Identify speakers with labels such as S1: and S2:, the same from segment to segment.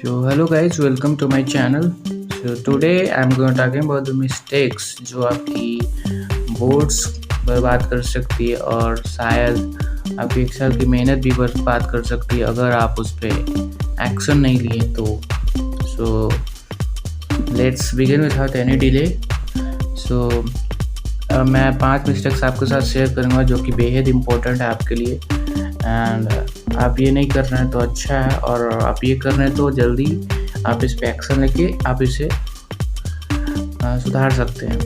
S1: So hello guys, welcome to my channel. So today I'm going to talking about the mistakes जो आपकी boards बर्बाद कर सकती है और शायद आपकी एक साल की मेहनत भी बर्बाद कर सकती है अगर आप उस पर एक्शन नहीं लिए तो. So let's begin without any delay. So मैं 5 मिस्टेक्स आपके साथ शेयर करूँगा जो कि बेहद इम्पोर्टेंट है आपके लिए. एंड आप ये नहीं कर रहे हैं तो अच्छा है, और आप ये कर रहे हैं तो जल्दी आप इस पे एक्शन लेके आप इसे सुधार सकते हैं.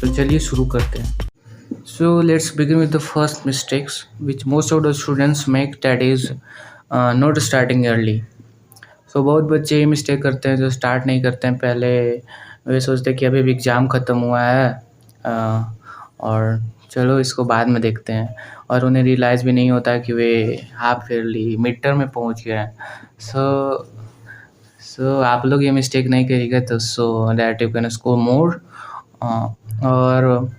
S1: तो चलिए शुरू करते हैं. So let's begin with the first mistakes which most of the students make, that is not starting early. So बहुत बच्चे ये मिस्टेक करते हैं जो स्टार्ट नहीं करते हैं पहले. वे सोचते हैं कि अभी एग्ज़ाम ख़त्म हुआ है और चलो इसको बाद में देखते हैं, और उन्हें रियलाइज़ भी नहीं होता है कि वे हाफ ईयरली मिड टर्म में पहुंच गए हैं. सो आप लोग ये मिस्टेक नहीं करिएगा तो so that you can score more. और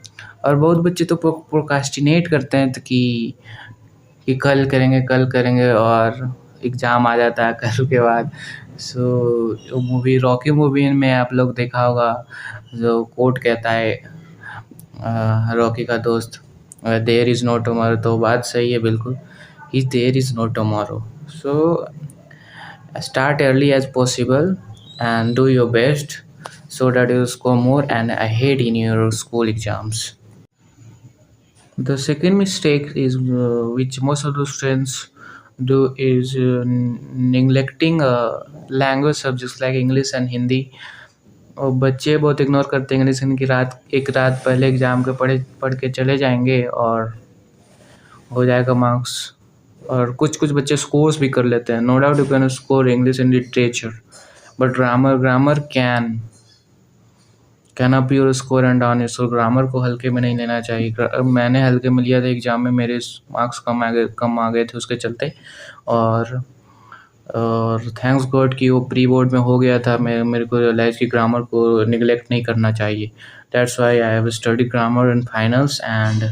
S1: बहुत बच्चे तो प्रोक्रास्टिनेट करते हैं तो कि कल करेंगे और एग्ज़ाम आ जाता है कल के बाद. सो मूवी रॉकी मूवी में आप लोग देखा होगा जो कोट कहता है रॉकी का दोस्त, देयर इज़ नो टुमारो. तो बात सही है बिल्कुल, ही there is no tomorrow. So start early as possible and do your best so that you score more and ahead in your school exams. The second mistake is which most of the students do is neglecting language subjects like English and Hindi. और बच्चे बहुत ignore करते हैं English की. एक रात पहले exam के पढ़ के चले जाएंगे और हो जाएगा मार्क्स. और कुछ बच्चे स्कोर्स भी कर लेते हैं. No doubt you can score English and literature, but grammar can up your score and down. So grammar को हल्के में नहीं लेना चाहिए. मैंने हल्के में लिया था एग्ज़ाम में, मेरे मार्क्स कम आ गए थे उसके चलते. और थैंक्स गॉड कि वो प्री बोर्ड में हो गया था. मेरे को रियलाइज़ कि ग्रामर को निगलेक्ट नहीं करना चाहिए. That's why I have study grammar in finals. And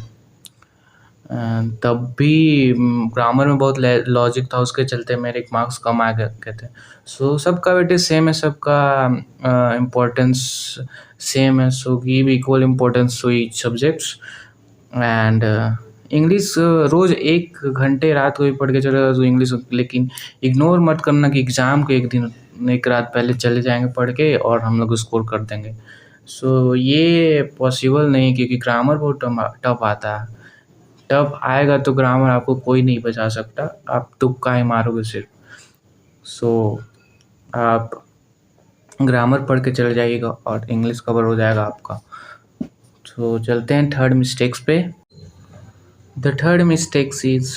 S1: तब भी ग्रामर में बहुत लॉजिक था, उसके चलते मेरे मार्क्स कम आ गए थे. सो सबका वेटेज सेम है, सबका इम्पोर्टेंस सेम है. So give equal importance to each subjects. And English रोज़ 1 घंटे रात को भी पढ़ के चलेगा तो इंग्लिश, लेकिन इग्नोर मत करना कि एग्ज़ाम के एक रात पहले चले जाएंगे पढ़ के और हम लोग स्कोर कर देंगे. सो ये पॉसिबल नहीं, क्योंकि ग्रामर बहुत टफ आता है. टफ आएगा तो ग्रामर आपको कोई नहीं बचा सकता, आप तुक्का ही मारोगे सिर्फ. सो आप ग्रामर पढ़ के चले जाइएगा और इंग्लिश कवर हो जाएगा आपका. तो चलते हैं थर्ड मिस्टेक्स पे. द थर्ड मिस्टेक्स इज़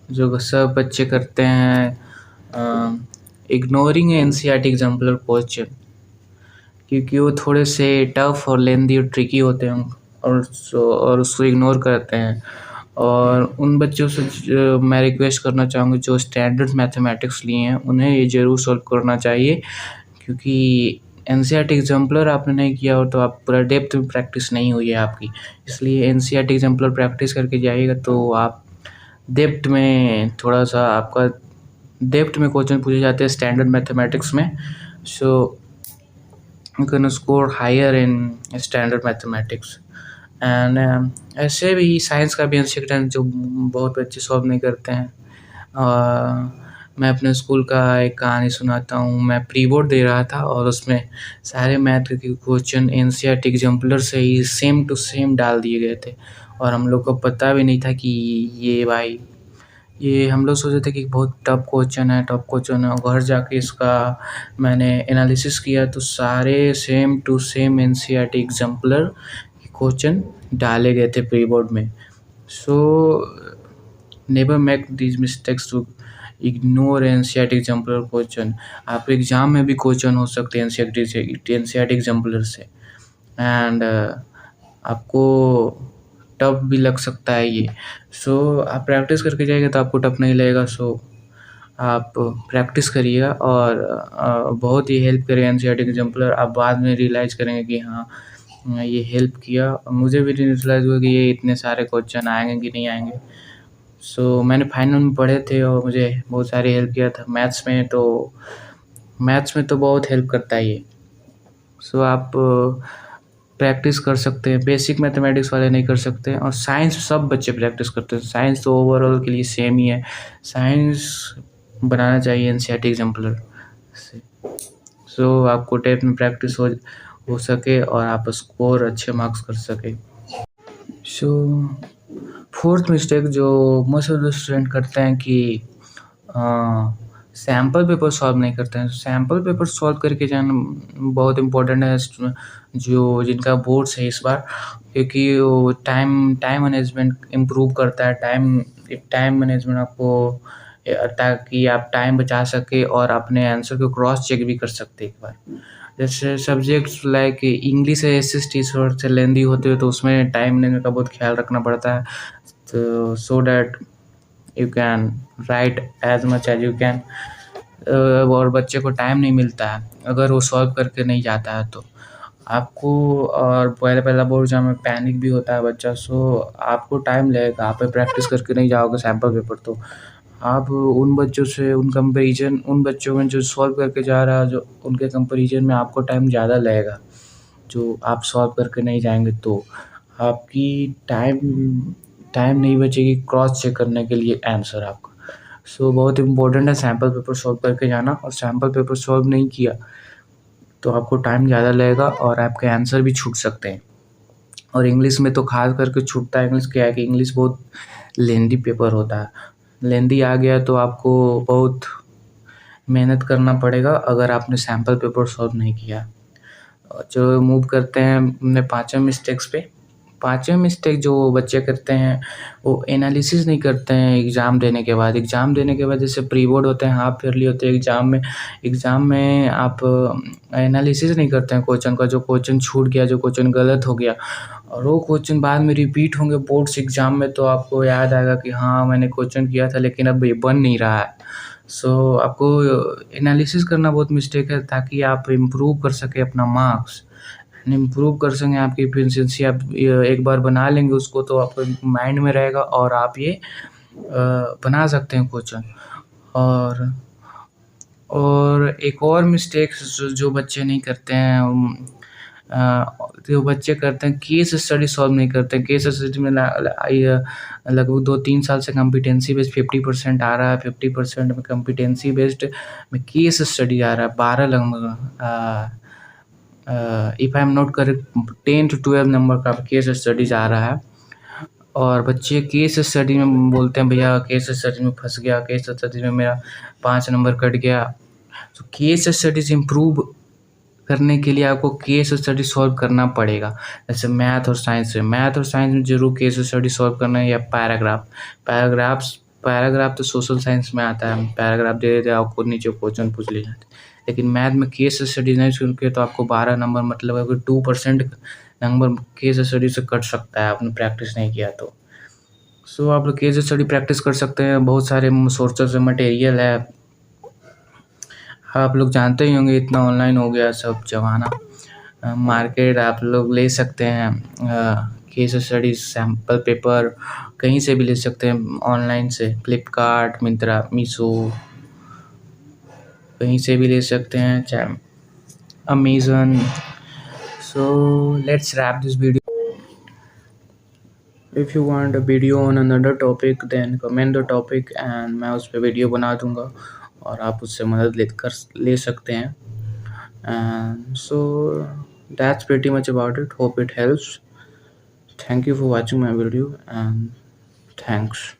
S1: जो सब बच्चे करते हैं, इग्नोरिंग एनसीईआरटी एग्जाम्पलर क्वेश्चन, क्योंकि वो थोड़े से टफ और लेंदी और ट्रिकी होते हैं और उसको इग्नोर करते हैं. और उन बच्चों से मैं रिक्वेस्ट करना चाहूँगा जो स्टैंडर्ड मैथमेटिक्स लिए हैं उन्हें ये ज़रूर सॉल्व करना चाहिए, क्योंकि एनसीईआरटी एग्जाम्पलर आपने नहीं किया हो तो आप पूरा डेप्थ में प्रैक्टिस नहीं हुई है आपकी. इसलिए एनसीईआरटी एग्जाम्पलर प्रैक्टिस करके जाइएगा तो आप डेप्थ में थोड़ा सा आपका डेप्थ में क्वेश्चन पूछे जाते हैं स्टैंडर्ड मैथमेटिक्स में. So you can score higher in standard mathematics. And ऐसे भी साइंस का भी एमसीक्यू है जो बहुत बच्चे सॉल्व नहीं करते हैं. मैं अपने स्कूल का एक कहानी सुनाता हूँ. मैं प्री बोर्ड दे रहा था और उसमें सारे मैथ के क्वेश्चन एनसीईआरटी एग्जाम्पलर से ही सेम टू सेम डाल दिए गए थे, और हम लोग को पता भी नहीं था कि ये हम लोग सोचे थे कि बहुत टफ क्वेश्चन है. घर जाके इसका मैंने एनालिसिस किया तो सारे same to same NCERT exemplar question डाले गए थे प्री बोर्ड में. So never make these mistakes to ignore NCERT exemplar question. आप एग्ज़ाम में भी क्वेश्चन हो सकते हैं एनसीईआरटी एग्जाम्पलर से. एंड आपको टफ भी लग सकता है ये. सो आप प्रैक्टिस करके जाइएगा तो आपको टफ नहीं लगेगा. सो आप प्रैक्टिस करिएगा और बहुत ही हेल्प करेगा एनसीईआरटी एग्जाम्पलर. आप बाद में रियलाइज़ करेंगे कि हाँ ये हेल्प किया. मुझे भी रियलाइज़ हुआ कि ये इतने सारे क्वेश्चन आएंगे कि नहीं आएंगे. सो मैंने फाइनल में पढ़े थे और मुझे बहुत सारी हेल्प किया था मैथ्स में तो बहुत हेल्प करता है ये। सो आप प्रैक्टिस कर सकते हैं, बेसिक मैथमेटिक्स वाले नहीं कर सकते और साइंस सब बच्चे प्रैक्टिस करते हैं। साइंस तो ओवरऑल के लिए सेम ही है। साइंस बनाना चाहिए एनसीईआरटी एग्जाम्पलर से, सो आपको टेस्ट में प्रैक्टिस हो सके और आप स्कोर अच्छे मार्क्स कर सके। सो फोर्थ मिस्टेक जो मोस्ट ऑफ द स्टूडेंट करते हैं कि सैम्पल पेपर सॉल्व नहीं करते हैं। सैम्पल पेपर सॉल्व करके जाना बहुत इम्पोर्टेंट है जो जिनका बोर्ड्स है इस बार, क्योंकि वो टाइम मैनेजमेंट इम्प्रूव करता है। टाइम मैनेजमेंट आपको ताकि आप टाइम बचा सके और अपने आंसर को क्रॉस चेक भी कर सकते एक बार। जैसे सब्जेक्ट्स लाइक इंग्लिश है, एसएसटी थोड़े से लेंदी होते हैं तो उसमें टाइम मैनेजमेंट का बहुत ख्याल रखना पड़ता है, तो so that you can write as much as you can. और बच्चे को टाइम नहीं मिलता है अगर वो सॉल्व करके नहीं जाता है तो आपको, और पहला बोर्ड एग्जाम में पैनिक भी होता है बच्चा, सो आपको टाइम लगेगा। आप प्रैक्टिस करके नहीं जाओगे सैम्पल पेपर तो आप उन बच्चों से उन बच्चों में जो सॉल्व करके जा रहा है जो उनके कंपैरिजन में आपको टाइम ज़्यादा लगेगा। जो आप सॉल्व करके नहीं जाएंगे तो आपकी टाइम टाइम नहीं बचेगी क्रॉस चेक करने के लिए आंसर आपका। सो बहुत इम्पोर्टेंट है सैम्पल पेपर सॉल्व करके जाना, और सैम्पल पेपर सॉल्व नहीं किया तो आपको टाइम ज़्यादा लगेगा और आपके आंसर भी छूट सकते हैं। और इंग्लिश में तो खास करके छूटता है। इंग्लिश क्या है कि इंग्लिश बहुत लेंदी पेपर होता है। लेंदी आ गया तो आपको बहुत मेहनत करना पड़ेगा अगर आपने सैम्पल पेपर सॉल्व नहीं किया। चलो मूव करते हैं अपने पाँचवें मिस्टेक्स पे। पाँचवें मिस्टेक जो बच्चे करते हैं वो एनालिसिस नहीं करते हैं एग्ज़ाम देने के बाद। एग्ज़ाम देने के बाद जैसे प्री बोर्ड होते हैं, हाफ ईयरली होते हैं, एग्ज़ाम में आप एनालिसिस नहीं करते हैं क्वेश्चन का। जो क्वेश्चन छूट गया, जो क्वेश्चन गलत हो गया और वो क्वेश्चन बाद में रिपीट होंगे बोर्ड्स एग्ज़ाम में, तो आपको याद आएगा कि हाँ मैंने क्वेश्चन किया था लेकिन अब ये बन नहीं रहा है। सो आपको एनालिसिस करना बहुत मिस्टेक है ताकि आप इम्प्रूव कर सकें अपना मार्क्स। इम्प्रूव कर सकें आपकी एफिशिएंसी। आप एक बार बना लेंगे उसको तो आपको माइंड में रहेगा और आप ये बना सकते हैं क्वेश्चन। और एक और मिस्टेक जो बच्चे नहीं करते हैं, जो बच्चे करते हैं केस स्टडी सॉल्व नहीं करते हैं। केस स्टडी में लगभग 2-3 साल से कॉम्पिटेंसी बेस्ड 50% आ रहा है, 50% में कॉम्पिटेंसी बेस्ड में केस स्टडी आ रहा है। 12 लगभग if I am not correct 10 to 12 number का केस स्टडीज आ रहा है। और बच्चे केस स्टडी में बोलते हैं भैया केस स्टडी में फंस गया, केस स्टडी में मेरा 5 नंबर कट गया। तो केस स्टडीज इम्प्रूव करने के लिए आपको केस स्टडी सॉल्व करना पड़ेगा। जैसे मैथ और साइंस में जरूर केस स्टडी सॉल्व करना है, या पैराग्राफ तो सोशल साइंस में आता है। पैराग्राफ दे देते आपको, नीचे क्वेश्चन पूछ लिए जाते। लेकिन मैथ में केस स्टडी नहीं सुन के तो आपको 12 नंबर मतलब अगर 2% नंबर केस स्टडी से कट सकता है आपने प्रैक्टिस नहीं किया तो। सो आप लोग केस स्टडी प्रैक्टिस कर सकते हैं। बहुत सारे सोर्सेज मटेरियल है, आप लोग जानते ही होंगे, इतना ऑनलाइन हो गया सब ज़माना। मार्केट आप लोग ले सकते हैं केस स्टडी सैम्पल पेपर कहीं से भी ले सकते हैं ऑनलाइन से, फ्लिपकार्ट, मिंत्रा, मीशो, कहीं से भी ले सकते हैं, चाहे Amazon. So let's wrap this video. If you want a video on another topic then comment the topic and मैं उस पर वीडियो बना दूंगा और आप उससे मदद ले सकते हैं। And so that's pretty much about it. Hope it helps. Thank you for watching my video and thanks.